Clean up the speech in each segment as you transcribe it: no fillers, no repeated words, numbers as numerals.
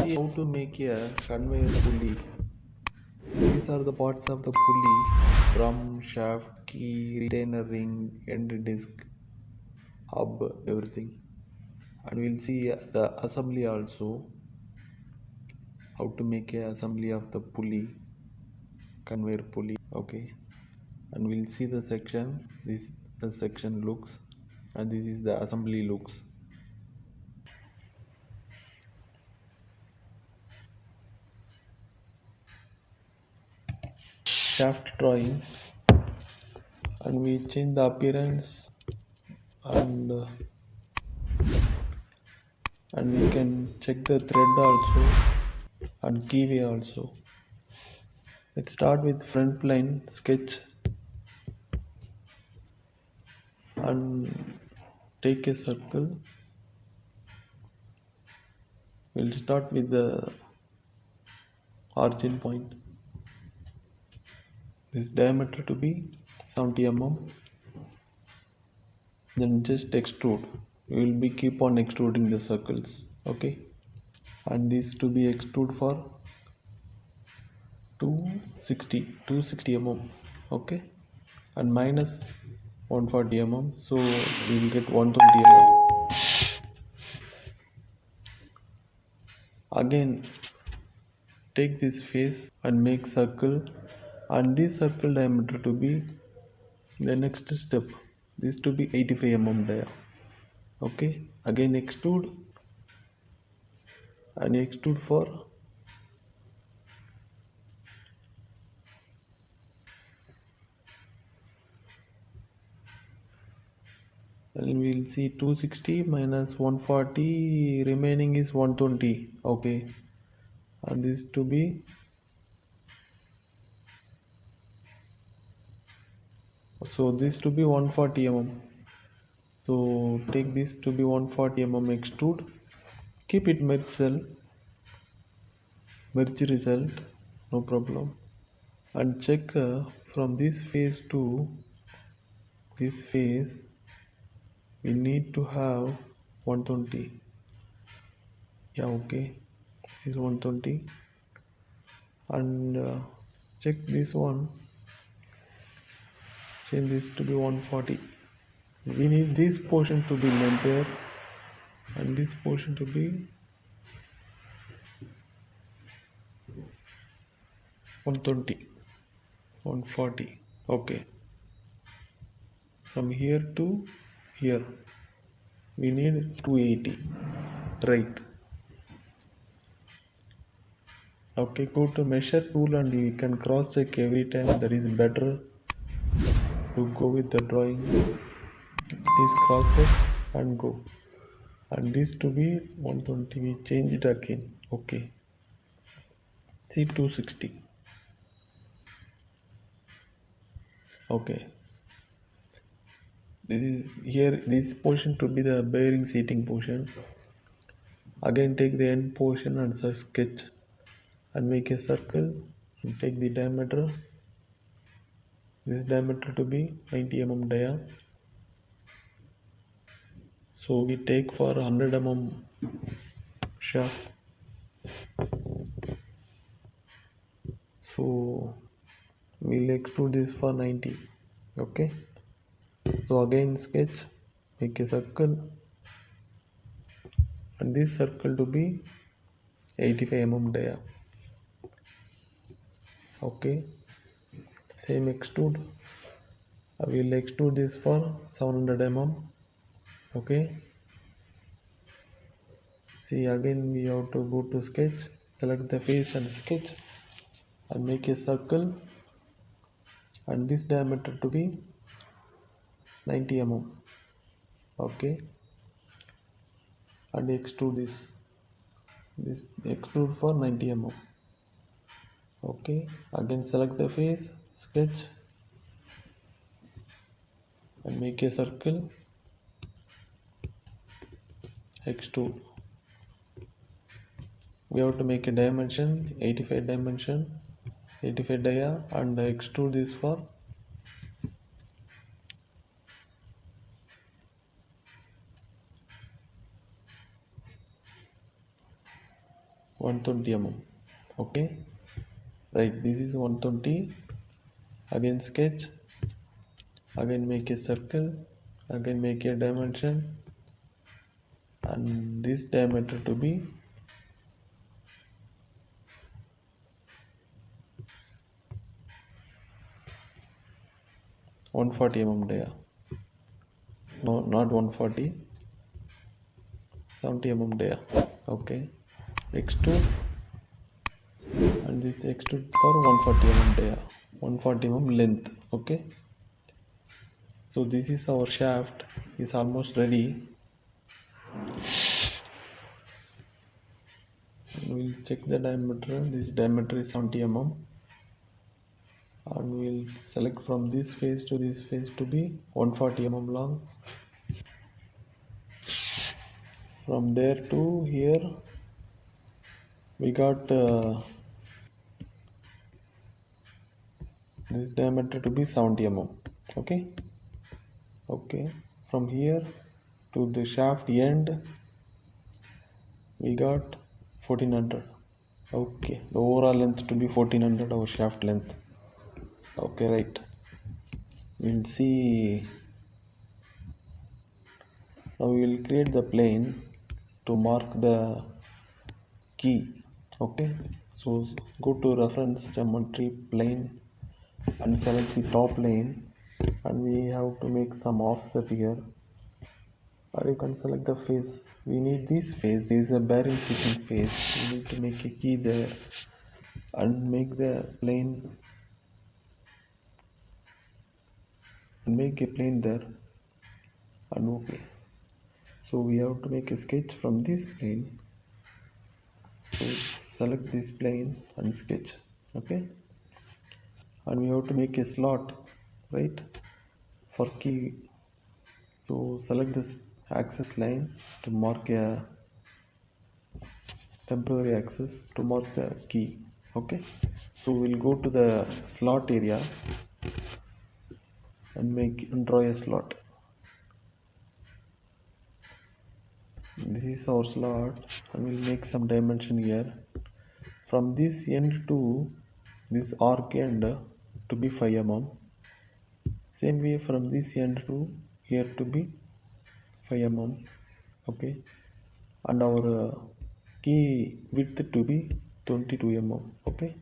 see how to make a conveyor pulley. These are the parts of the pulley: drum, shaft, key, retainer ring, end disc, hub, everything. And we'll see the assembly also, how to make a assembly of the pulley, conveyor pulley. Okay, and we'll see the section. This the section looks, and this is the assembly looks. Shaft drawing, and we change the appearance, and we can check the thread also and keyway also. Let's start with front plane sketch and take a circle. We'll start with the origin point. This diameter to be 70 mm. Then just extrude. We will be keep on extruding the circles. Okay, and this to be extrude for 260 mm. Okay, and minus 140 mm, so we will get 120 mm. Again take this face and make circle, and this circle diameter to be the next step, this to be 85 mm dia. Okay, again extrude and extrude for and we will see 260 minus 140, remaining is 120. Okay, and this to be so this to be 140 mm. So take this to be 140 mm extrude, keep it merge cell, merge result, no problem, and check from this face to this face we need to have 120. Yeah, okay, this is 120, and check this one, change this to be 140. We need this portion to be lengthier and this portion to be 120, 140. Okay, from here to here we need 280, right? Okay, go to measure tool and you can cross check every time. That is better to go with the drawing. Please cross check and go, and this to be 120, we change it again. Okay, see 260. Okay, this is here, this portion to be the bearing seating portion. Again take the end portion and sketch and make a circle and take the diameter, this diameter to be 90 mm dia. So we take for 100 mm shaft, so we'll extrude this for 90. Okay, so again sketch, make a circle, and this circle to be 85 mm dia. Okay, same extrude, I will extrude this for 700 mm. Okay, see again we have to go to sketch, select the face and sketch and make a circle, and this diameter to be 90 mm. Okay, and extrude this extrude for 90 mm. Okay, again select the face, sketch and make a circle, extrude. We have to make a dimension 85 dimension, 85 dia, and extrude this for 1 120 mm. Okay, right, this is 120. Again sketch, again make a circle, again make a dimension, and this diameter to be 140 mm dia. No, not 140, 70 mm dia. Okay, extrude, and this extrude for 140 mm dia, 140 mm length. Okay, so this is our shaft is almost ready. And we'll check the diameter. This diameter is 70 mm, and we'll select from this face to this face to be 140 mm long. From there to here we got this diameter to be 70 mm. Okay, from here to the shaft end we got 1400. Okay, the overall length to be 1400, our shaft length. Okay, right, we'll see. Now we will create the plane to mark the key. Okay, so go to reference geometry plane and select the top plane, and we have to make some offset here, or you can select the face. We need this face. This is a bearing sitting face. We need to make a key there and make the plane and make a plane there, and okay. So we have to make a sketch from this plane. So select this plane and sketch. Okay, and we have to make a slot, right, for key. So select this axis line to mark a temporary axis to mark the key. Okay, so we'll go to the slot area and draw a slot. This is our slot, and we'll make some dimension here. From this end to this arc end to be 5 mm. Same way from this end to here to be 5 mm. Okay, and our key width to be 22 mm. Okay,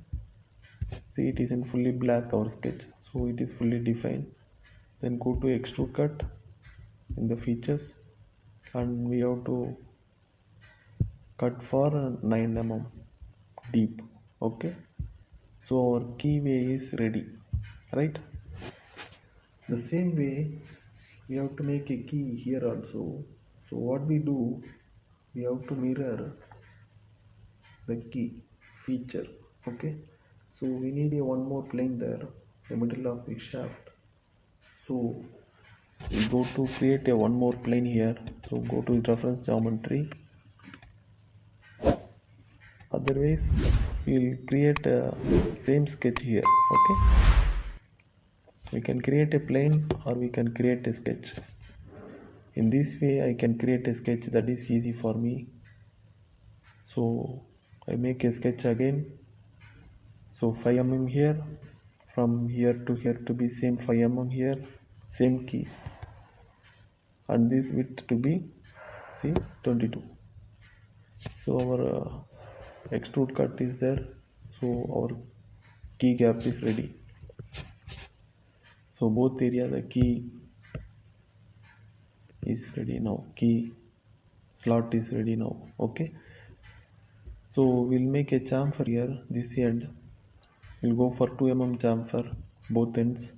see, it is in fully black our sketch, so it is fully defined. Then go to extrude cut in the features, and we have to cut for 9 mm deep. Okay, so our keyway is ready, right? The same way we have to make a key here also. So what we do, we have to mirror the key feature. Okay, so we need a one more plane there in the middle of the shaft. So we go to create a one more plane here. So go to reference geometry. Otherwise we will create a same sketch here. Okay, we can create a plane or we can create a sketch. In this way I can create a sketch that is easy for me. So I make a sketch again. So 5 mm here, from here to be same 5 mm here, same key, and this width to be, see, 22. So our extrude cut is there, so our key gap is ready. So both area the key is ready now, key slot is ready now. Okay, so we'll make a chamfer here. This end we'll go for 2 mm chamfer, both ends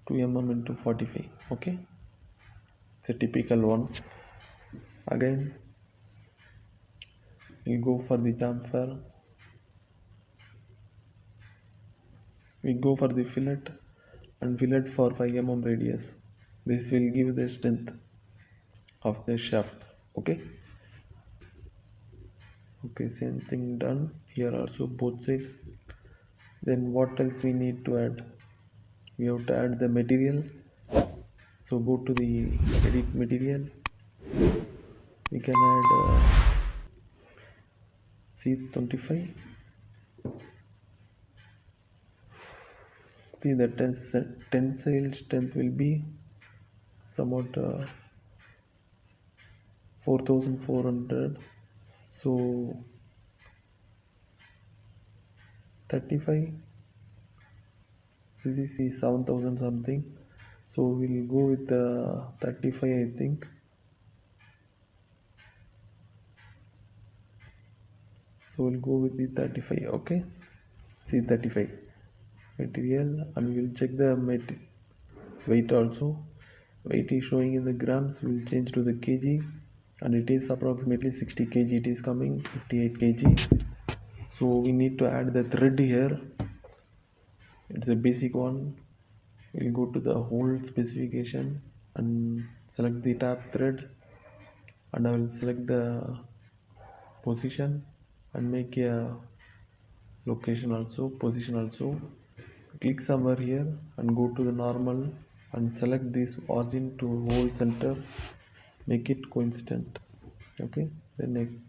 2 mm into 45. Okay, it's a typical one. Again we go for the chamfer, we go for the fillet, and fillet for 5 mm radius. This will give the strength of the shaft. Okay, same thing done here also, both sides. Then what else we need to add? We have to add the material. So go to the edit material. We can add See 25. See the tensile strength will be somewhat 4400. So 35. This is 7000 something. So we'll go with 35, I think. So we'll go with the 35. Okay. See 35 material, and we will check the weight also. Weight is showing in the grams. We will change to the kg, and it is approximately 60 kg. It is coming 58 kg. So we need to add the thread here. It's a basic one. We'll go to the hole specification and select the tab thread, and I will select the position and make a location also, position also. Click somewhere here and go to the normal and select this origin to hole center, make it coincident. Okay, then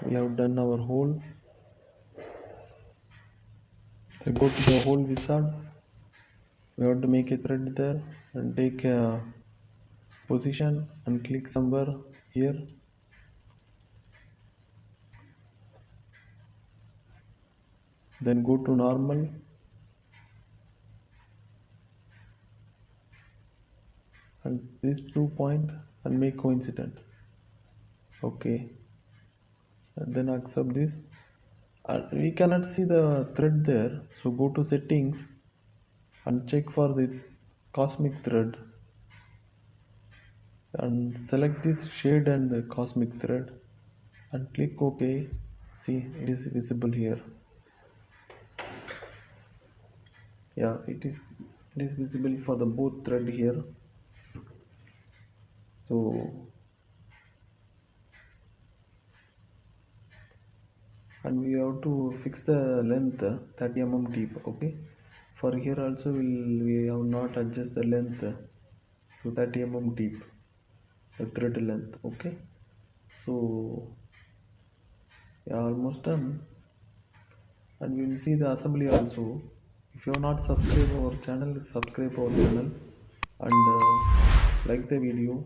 we have done our hole. So go to the hole wizard. We have to make a thread there and take a position and click somewhere here. Then go to normal and this 2 point and make coincident. Okay, and then accept this. We cannot see the thread there, so go to settings and check for the cosmic thread and select this shade and cosmic thread and click OK. See, it is visible here. Yeah, it is visible for the both thread here. So, and we have to fix the length 30 mm deep. Okay, for here also we have not adjust the length, so 30 mm deep the thread length. Okay, so yeah, almost done, and we will see the assembly also. If you have not subscribed our channel, subscribe our channel and like the video,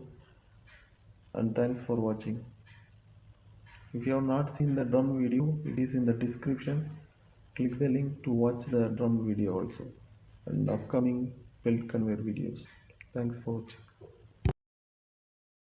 and thanks for watching. If you have not seen the drum video, it is in the description. Click the link to watch the drum video also and upcoming belt conveyor videos. Thanks for watching.